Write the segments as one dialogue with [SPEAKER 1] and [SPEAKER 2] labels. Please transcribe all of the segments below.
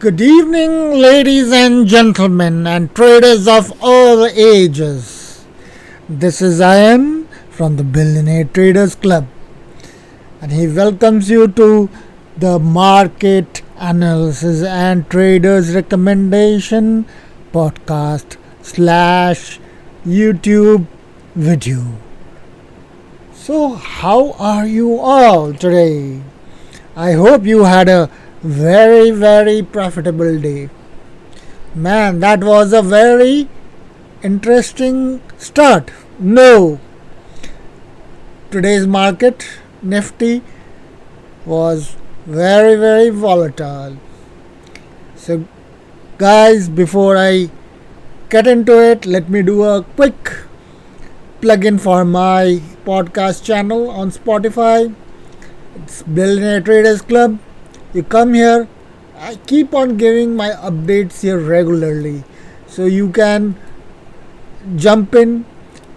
[SPEAKER 1] Good evening, ladies and gentlemen, and traders of all ages. This is Ian from the Billionaire Traders Club, and he welcomes you to the Market Analysis and Traders Recommendation podcast slash YouTube video. So, how are you all today? I hope you had a very profitable day. Man, that was a very interesting start. No, today's market, Nifty, was very volatile. So, guys, before I get into it, let me do a quick plug in for my podcast channel on Spotify. It's Billionaire Traders Club. You come here, I keep on giving my updates here regularly, so you can jump in.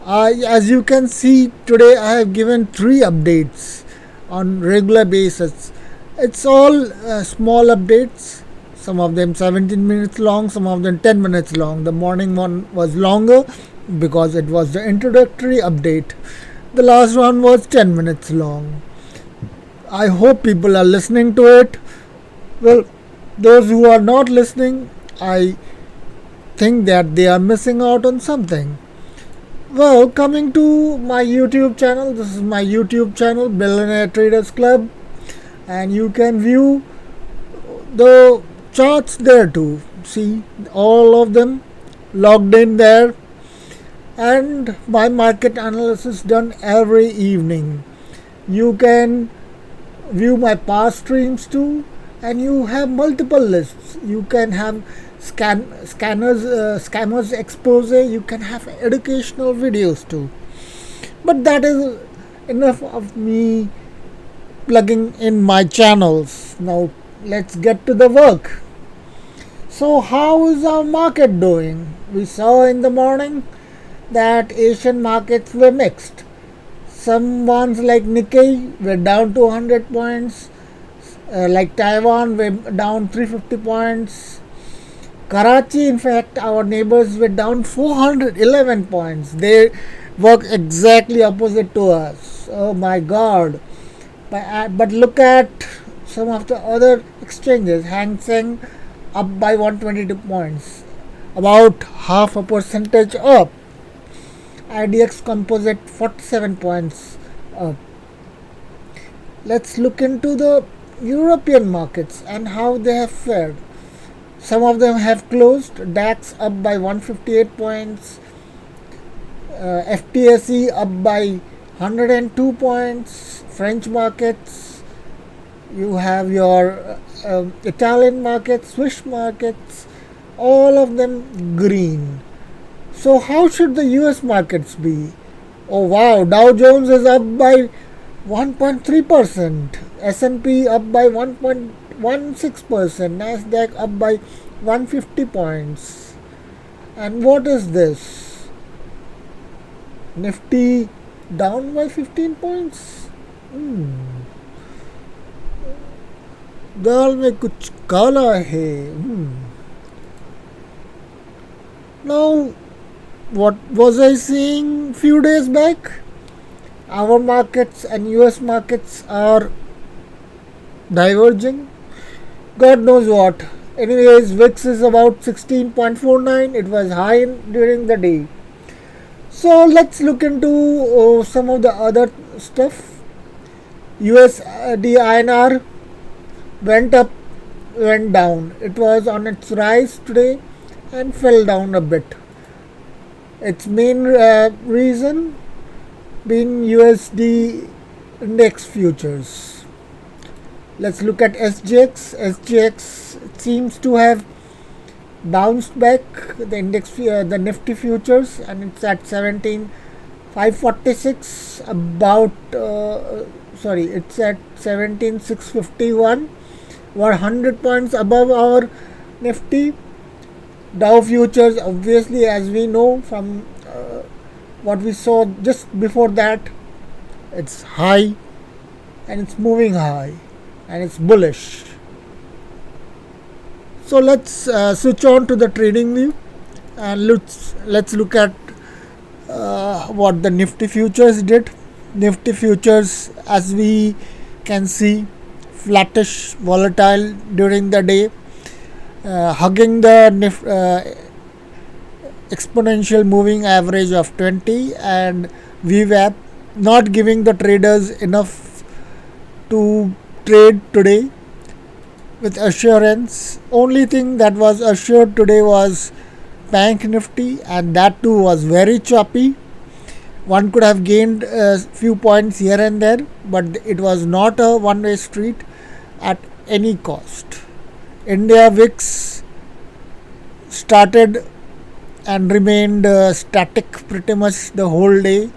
[SPEAKER 1] As you can see today, I have given 3 updates on regular basis. It's all small updates, some of them 17 minutes long, some of them 10 minutes long. The morning one was longer because it was the introductory update. The last one was 10 minutes long. I hope people are listening to it. Well, those who are not listening, I think that they are missing out on something. Well, coming to my YouTube channel, this is my YouTube channel, Billionaire Traders Club, and you can view the charts there too. See, all of them logged in there, and my market analysis done every evening. You can view my past streams too, and you have multiple lists. You can have scammers expose, you can have educational videos too. But that is enough of me plugging in my channels. Now let's get to the work. So how is our market doing? We saw in the morning that Asian markets were mixed. Some ones like Nikkei were down 200 points, like Taiwan were down 350 points. Karachi, in fact, our neighbors were down 411 points. They work exactly opposite to us. Oh my God. But look at some of the other exchanges. Hang Seng up by 122 points, about half a percentage up. IDX Composite 47 points up. Let's look into the European markets and how they have fared. Some of them have closed. DAX up by 158 points, FTSE up by 102 points. French markets, you have your Italian markets, Swiss markets, all of them green. So how should the US markets be? Oh wow, Dow Jones is up by 1.3%, S&P up by 1.16%, Nasdaq up by 150 points. And what is this? Nifty down by 15 points? दाल में कुछ काला है. Now, what was I saying few days back? Our markets and US markets are diverging. God knows what. Anyways, VIX is about 16.49. It was high during the day. So let's look into some of the other stuff. USD INR went up, went down. It was on its rise today and fell down a bit. Its main reason being USD index futures. Let's look at SGX. SGX seems to have bounced back the index, the Nifty futures, and it's at 17,546. It's at 17,651. We're 100 points above our Nifty. Dow futures, obviously, as we know from what we saw just before that, it's high and it's moving high and it's bullish. So let's switch on to the trading view, and let's look at what the Nifty futures did. Nifty futures, as we can see, flattish, volatile during the day, hugging the exponential moving average of 20 and VWAP, not giving the traders enough to trade today with assurance. Only thing that was assured today was Bank Nifty, and that too was very choppy. One could have gained a few points here and there, but it was not a one-way street at any cost. India VIX started and remained static pretty much the whole day.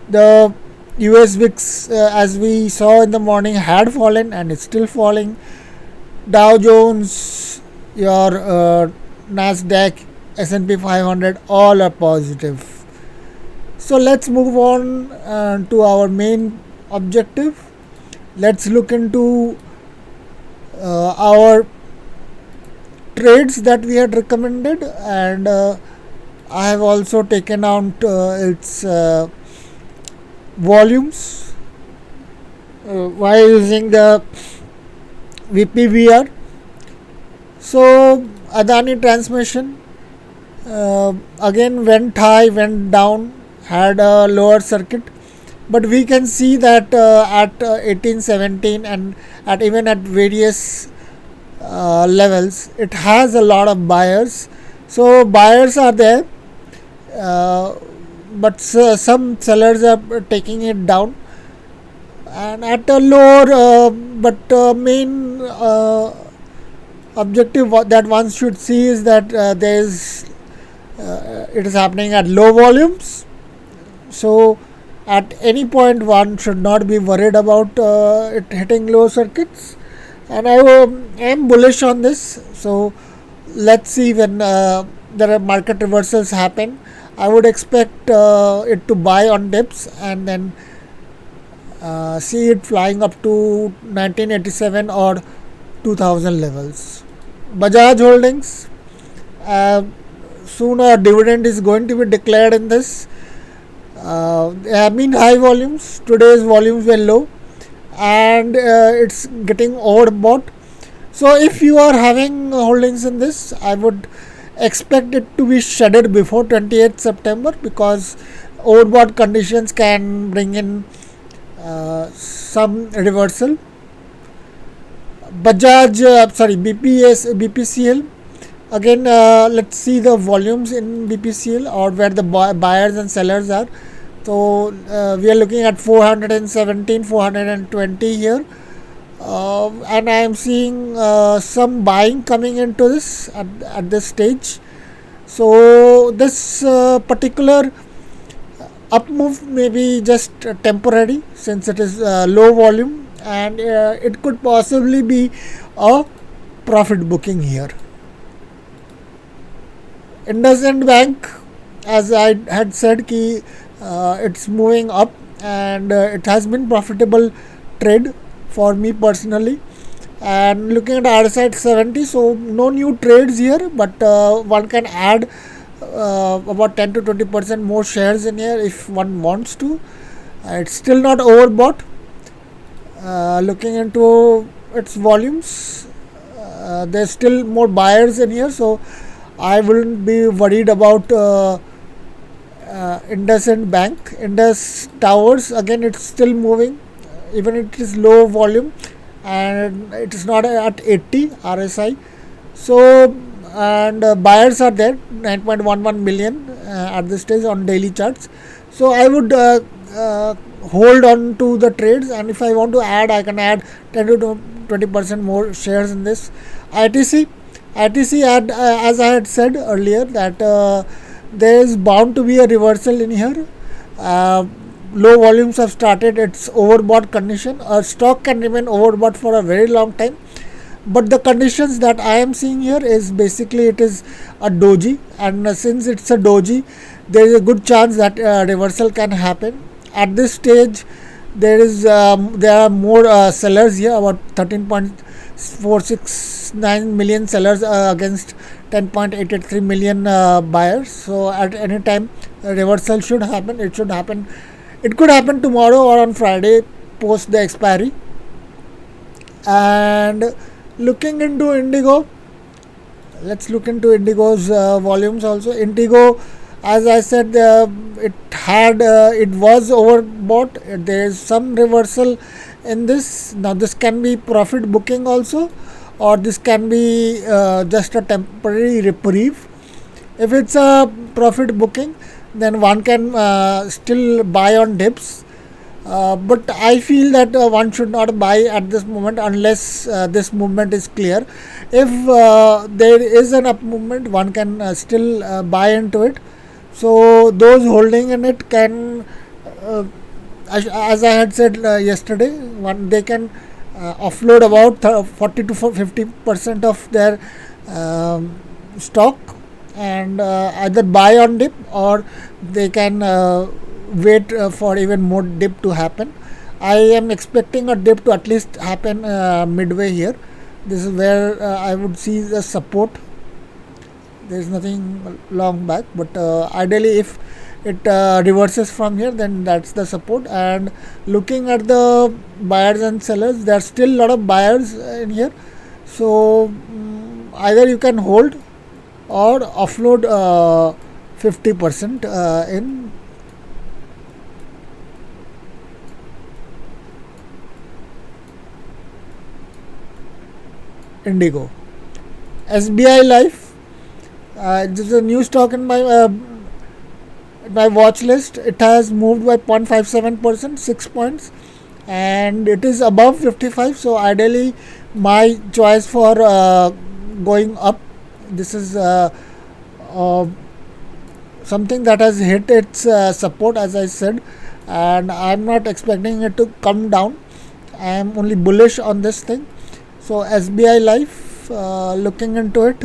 [SPEAKER 1] The US VIX, as we saw in the morning, had fallen and is still falling. Dow Jones, your Nasdaq, S&P 500, all are positive. So let's move on to our main objective. Let's look into our trades that we had recommended, and I have also taken out its volumes while using the VPVR. So Adani Transmission again went high, went down, had a lower circuit, but we can see that at 1817 and even at various levels, it has a lot of buyers. So buyers are there, but some sellers are taking it down, and at a lower but main objective that one should see is that it is happening at low volumes. So at any point one should not be worried about it hitting low circuits, and I am bullish on this. So let's see when there are market reversals happen. I would expect it to buy on dips and then see it flying up to 1987 or 2000 levels. Bajaj Holdings, soon a dividend is going to be declared in this. There have been high volumes. Today's volumes were low, and it's getting overbought. So if you are having holdings in this, I would expect it to be shredded before 28th September, because overbought conditions can bring in some reversal. BPCL. Again, let's see the volumes in BPCL, or where the buyers and sellers are. So we are looking at 417, 420 here, and I am seeing some buying coming into this at this stage. So this particular up move may be just temporary, since it is low volume, and it could possibly be a profit booking here. IndusInd Bank, as I had said, it's moving up, and it has been profitable trade for me personally. And looking at RSI at 70, so no new trades here, but one can add about 10 to 20% more shares in here if one wants to. It's still not overbought. Looking into its volumes, there's still more buyers in here, so I wouldn't be worried about IndusInd Bank. Indus Towers, again, it's still moving, even it is low volume, and it is not at 80 RSI. So, and buyers are there, 9.11 million at this stage on daily charts. So I would hold on to the trades, and if I want to add, I can add 10 to 20% more shares in this. ITC had, as I had said earlier, that there is bound to be a reversal in here. Low volumes have started its overbought condition. A stock can remain overbought for a very long time, but the conditions that I am seeing here is basically it is a doji, and since it's a doji, there is a good chance that reversal can happen. At this stage, there are more sellers here, about 469 million sellers against 10.883 million buyers. So at any time, a reversal should happen. It should happen. It could happen tomorrow or on Friday post the expiry. And looking into Indigo, let's look into Indigo's volumes also. Indigo, as I said, it was overbought. There is some reversal in this. Now this can be profit booking also, or this can be just a temporary reprieve. If it's a profit booking, then one can still buy on dips. But I feel that one should not buy at this moment unless this movement is clear. If there is an up movement, one can still buy into it. So those holding in it can, as I had said yesterday, they can offload about 40 to 50% of their stock and either buy on dip, or they can wait for even more dip to happen. I am expecting a dip to at least happen midway here. This is where I would see the support. There is nothing long back, but ideally if it reverses from here, then that's the support. And looking at the buyers and sellers, there are still a lot of buyers in here. So either you can hold or offload 50% in Indigo. SBI Life, this is a new stock in my watch list. It has moved by 0.57%, 6 points, and it is above 55. So ideally, my choice for going up. This is something that has hit its support, as I said, and I'm not expecting it to come down. I am only bullish on this thing. So SBI Life, looking into it,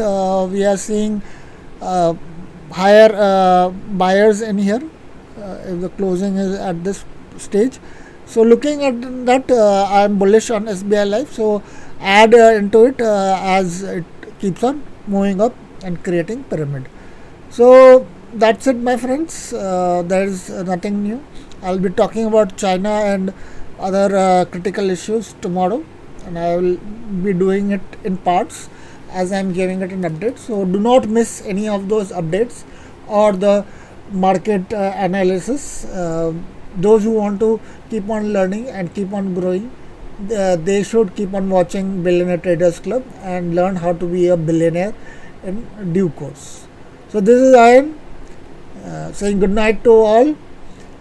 [SPEAKER 1] we are seeing higher buyers in here if the closing is at this stage. So looking at that, I am bullish on SBI Life. So add into it as it keeps on moving up and creating pyramid. So that's it, my friends. There is nothing new. I'll be talking about China and other critical issues tomorrow, and I will be doing it in parts as I am giving it an update. So do not miss any of those updates or the market analysis. Those who want to keep on learning and keep on growing, they should keep on watching Billionaire Traders Club and learn how to be a billionaire in due course. So this is Ayan saying good night to all,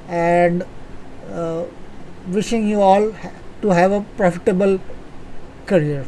[SPEAKER 1] and wishing you all to have a profitable career.